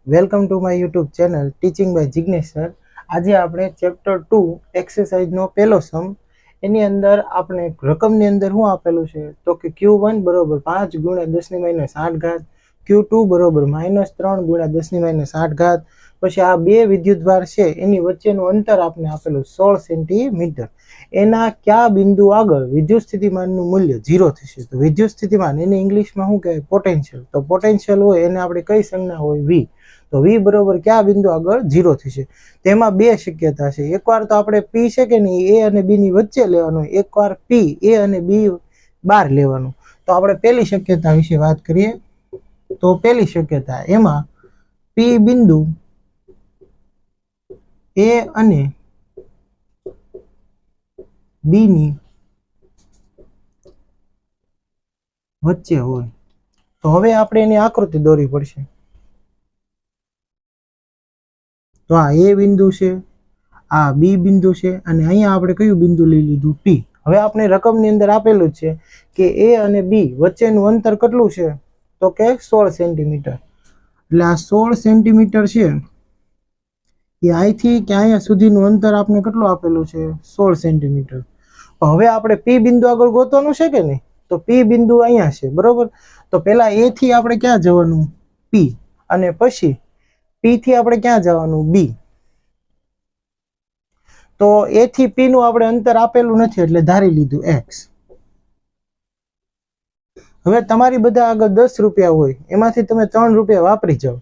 Welcome to my YouTube channel teaching by Jignesh sir. આજે આપણે chapter 2 એક્સરસાઇઝનો પહેલો સમ એની અંદર આપણે રકમની અંદર શું આપેલું છે તો કે Q1 બરોબર 5 ગુણ્યા 10 - 8 ઘાત, Q2 બરોબર -3 ગુણ્યા 10 - 8 ઘાત. પછી આ બે વિદ્યુતભાર છે એની વચ્ચેનું અંતર આપણે આપેલું 16 સેન્ટીમીટર. એના કયા બિંદુ આગળ વિદ્યુત સ્થિતિમાનનું મૂલ્ય 0 થશે? તો વિદ્યુત સ્થિતિમાન એને ઇંગ્લિશમાં શું કહેવાય? પોટેન્શિયલ. તો પોટેન્શિયલ હોય એને આપણે કઈ સંજ્ઞા હોય? V. તો V બરોબર કયા બિંદુ આગળ 0 થશે? તેમાં બે શક્યતા છે. એકવાર તો આપણે P છે કે નહીં A અને B ની વચ્ચે લેવાનું, એકવાર P A અને B બહાર લેવાનું. તો આપણે પહેલી શક્યતા વિશે વાત કરીએ. તો પહેલી શક્યતા એમાં P બિંદુ A અને B ની વચ્ચે હોય. તો હવે આપણે એની આકૃતિ દોરવી પડશે. તો આ A બિંદુ છે, આ B બિંદુ છે અને અહીંયા આપણે કયું બિંદુ લઈ લીધું? P. હવે આપણે રકમની અંદર આપેલું છે કે A અને B વચ્ચેનું અંતર કેટલું છે? તો કે 16 સેન્ટીમીટર. એટલે આ 16 સેન્ટીમીટર છે એ અહીંથી કે અહીંયા સુધીનું અંતર આપણે કેટલું આપેલું છે? 16 સેન્ટીમીટર. હવે આપણે P બિંદુ આગળ ગોતવાનું છે કે નહીં? તો P બિંદુ અહીંયા છે, બરોબર. તો પહેલા A થી આપણે ક્યાં જવાનું? P. અને પછી P થી આપણે ક્યાં જવાનું? B. તો A થી P નું આપણે અંતર આપેલું નથી એટલે ધારી લીધું X. હવે તમારી બધા આગળ 10 રૂપિયા હોય એમાંથી તમે 3 રૂપિયા વાપરી જાઓ.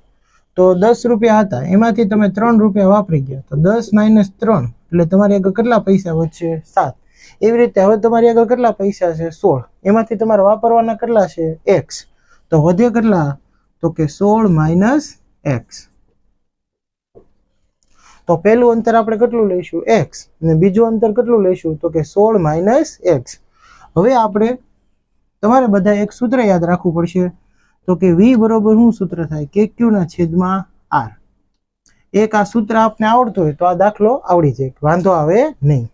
તો 10 રૂપિયા હતા એમાંથી તમે 3 રૂપિયા વાપરી ગયા. તો 10 - 3 એટલે તમારી આગળ કેટલા પૈસા વધશે? 7. એવી રીતે હવે તમારી આગળ કેટલા પૈસા છે? 16. એમાંથી તમારે વાપરવાના કેટલા છે? X. તો વધે કેટલા? તો કે 16 - X. તો પહેલું અંતર આપણે કેટલું લઈશું? X. અને બીજું અંતર કેટલું લઈશું? તો કે 16 - X. હવે આપણે તમારે બધા એક સૂત્ર યાદ રાખવું પડશે. તો કે V બરોબર શું સૂત્ર થાય? KQ/R. એક આ સૂત્ર આપને આવડતું હોય તો આ દાખલો આવડી જાય, વાંધો આવે નહીં.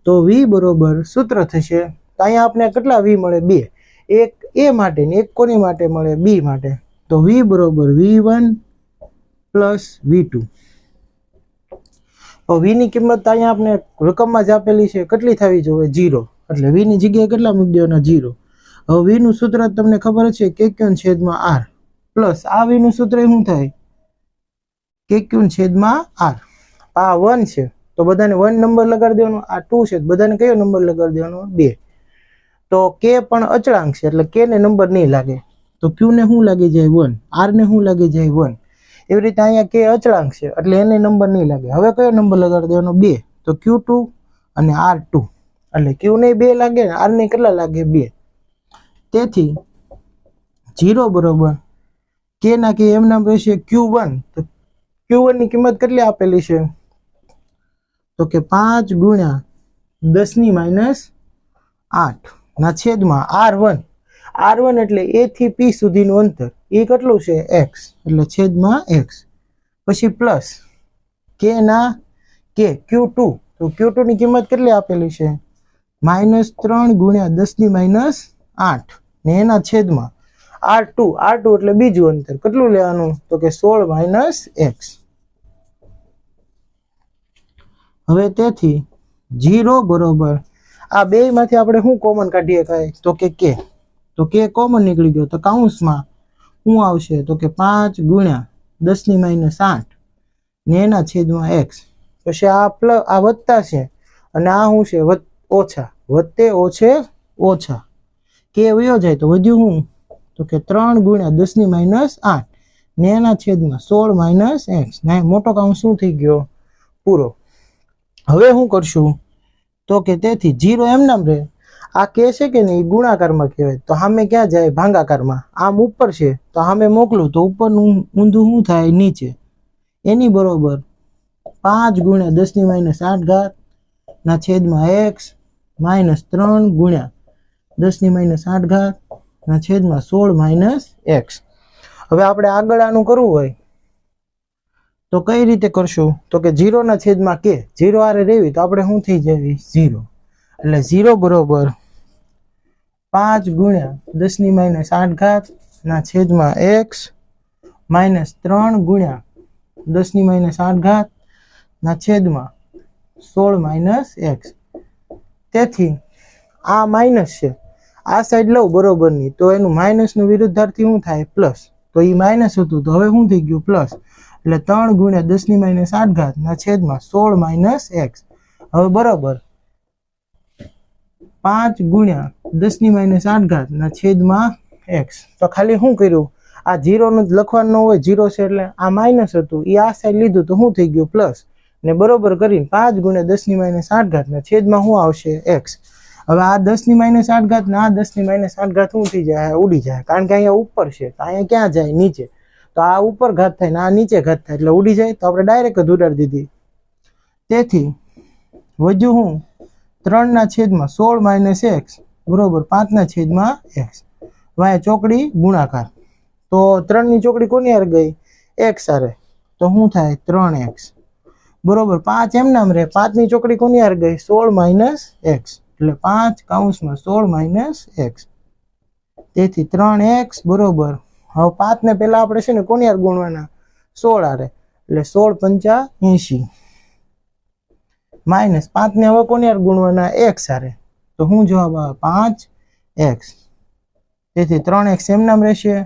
તો V બરોબર સૂત્ર થશે. તો અહીંયા આપણે કેટલા V મળે? 2. એક A માટે ને એક કોની માટે મળે? B માટે. તો V બરોબર V1 + V2. તો V ની કિંમત અહીંયા આપણે રકમમાં જ આપેલી છે, કેટલી થવી જોઈએ? 0. એટલે V ની જગ્યાએ કેટલા મૂકી દેવાના? 0. હવે V નું સૂત્ર તમને ખબર છે KQ/R પ્લસ આ V નું સૂત્ર શું થાય? KQ/R. આ 1 છે તો બધાને 1 નંબર લગાડી દેવાનો. આ 2 છે બધાને કયો નંબર લગાડી દેવાનો? 2. તો K પણ અચળાંક છે એટલે K ને નંબર નહીં લાગે. તો Q ને શું લાગી જાય? 1. R ને શું લાગી જાય? 1. એવી રીતે અહીંયા K અચળાંક છે એટલે એને નંબર નહીં લાગે. હવે કયો નંબર લગાડી દેવાનો? 2. તો Q2 અને R2. એટલે Q ને 2 લાગે ને R ને કેટલા લાગે? 2. તેથી 0 બરોબર K ના K એમ નામ રહેશે Q1. તો Q1 ની કિંમત કેટલી આપેલી છે? તો કે 5 ગુણ્યા 10 - 8 ના છેદમાં R1. R1 એટલે A થી P સુધીનું અંતર. એ કેટલું છે? X. એટલે છેદમાં X. પછી પ્લસ K ના K Q2. તો Q2 ની કિંમત કેટલી આપેલી છે? -3 ગુણ્યા 10 - 8 ને એના છેદમાં R2. R2 એટલે બીજું અંતર. કેટલું લેવાનું? તો કે 16 - X. હવે તેથી 0 બરોબર આ બે માંથી આપણે શું કોમન કાઢીએ કાંઈ? તો કે K. તો K કોમન નીકળી ગયો. તો કૌંસમાં શું આવશે? તો કે 5 ગુણ્યા 10 - 8 ને એના છેદમાં X. પછી આ વત્તા છે અને આ શું છે? ઓછા. વત્તે ઓછે ઓછા. K વયો જાય તો વધ્યું શું? તો કે 3 ગુણ્યા 10 - 8 ને એના છેદમાં 16 - X. ને મોટો કૌંસ શું થઈ ગયો? પૂરો. હવે શું કરશું? તો કે તેથી 0 એમ નામ રહે. આ K છે કે નહીં ગુણાકારમાં કહેવાય તો સામે ક્યાં જાય? ભાગાકારમાં. આમ ઉપર છે તો સામે મોકલું તો ઉપરનું ઊંધું શું થાય? નીચે. એની બરોબર 5 ગુણ્યા 10 - 8 ઘાત ના છેદમાં X -3 ગુણ્યા 10 - 8 ઘાત ના છેદમાં 16 - X. હવે આપણે આગળ આનું કરવું હોય તો કઈ રીતે કરશું? તો કે 0 ના છેદમાં K. 0 આરે રહેવી તો આપણે શું થઈ જાય? 0. એટલે 0 બરોબર 5 ગુણ્યા 10 - 8 ઘાત ના છેદમાં X -3 ગુણ્યા 10⁻⁸ ના છેદમાં 16 - x. તેથી આ માઇનસ છે, આ સાઈડ લઉં બરોબરની, તો એનું માઇનસનું વિરુદ્ધાર્થી શું થાય? પ્લસ. તો એ માઇનસ હતું તો હવે શું થઈ ગયું? પ્લસ. એટલે 3 ગુણ્યા 10⁻⁸ ના છેદમાં 16 - x. હવે બરોબર 5 ગુણ્યા 10⁻⁸ ના છેદમાં x. તો ખાલી શું કર્યું? આ 0 નું લખવાનું હોય, 0 છે એટલે આ માઇનસ હતું, એ આ સાઈડ લીધું તો શું થઈ ગયું? પ્લસ. ને બરોબર કરીને 5 ગુણ્યા 10⁻⁸ ના છેદમાં શું આવશે? x. હવે આ 10⁻⁸ ને આ 10⁻⁸ શું થઈ જાય? ઉડી જાય, કારણ કે અહીંયા ઉપર છે, તો અહીંયા ક્યાં જાય? નીચે. તો આ ઉપર ઘાત થાય ને આ નીચે ઘાત થાય એટલે ઉડી જાય, તો આપણે ડાયરેક્ટ જ ઉડાડી દીધી. તેથી વધ્યું હું 3/16 - x બરોબર 5/x. વાય ચોકડી ગુણાકાર, તો 3 ની ચોકડી કોની હારે ગઈ? x હારે, તો શું થાય? 3x બરોબર 5 એમ નામ રહે. 5 ની ચોકડી કોની હારે ગઈ? 16 - x, એટલે 5 - x. તેથી 3x બરોબર. હવે 5 ને પેલા આપણે છે ને કોની હારે ગુણવાના? 16 હારે, એટલે 16 × 5 = 80 માઇનસ 5 ને હવે કોની હારે ગુણવાના? x હારે, તો શું જવાબ આવે? 5x. તેથી 3x એમ નામ રહેશે.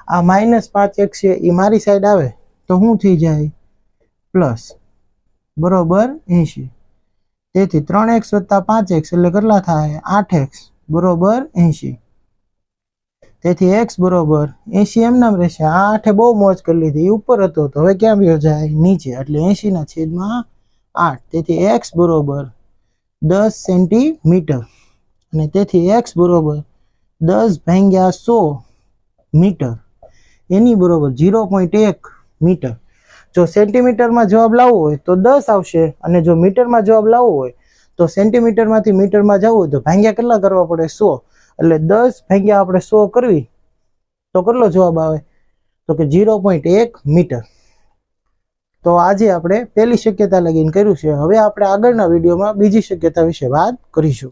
આ -5x છે એ મારી સાઈડ આવે તો શું થઈ જાય? પ્લસ બરોબર 80. તેથી 3x + 5x એટલે કેટલા થાય? 8x બરોબર 80. તેથી x બરોબર 80 એમ નામ રહેશે. આ 8 બહુ મોજ કરી લીધી, એ ઉપર હતો તો હવે ક્યાં વયો જાય? નીચે, એટલે 80/8. તેથી x બરોબર 10 સેન્ટીમીટર, અને તેથી x બરોબર 10/100 મીટર, એની બરોબર 0.1 મીટર. જો સેન્ટીમીટરમાં જવાબ લાવવો હોય તો 10 આવશે, અને જો મીટરમાં જવાબ લાવવો હોય તો સેન્ટીમીટરમાંથી મીટરમાં જવું હોય તો ભાગ્યા કેટલા કરવા પડે? 100. એટલે 10 આપણે 100 કરવી તો કેટલો જવાબ આવે? તો કે 0.1 મીટર. તો આજે આપણે પહેલી શક્યતા લગીને કર્યું છે. હવે આપણે આગળના વિડીયોમાં બીજી શક્યતા વિશે વાત કરીશું.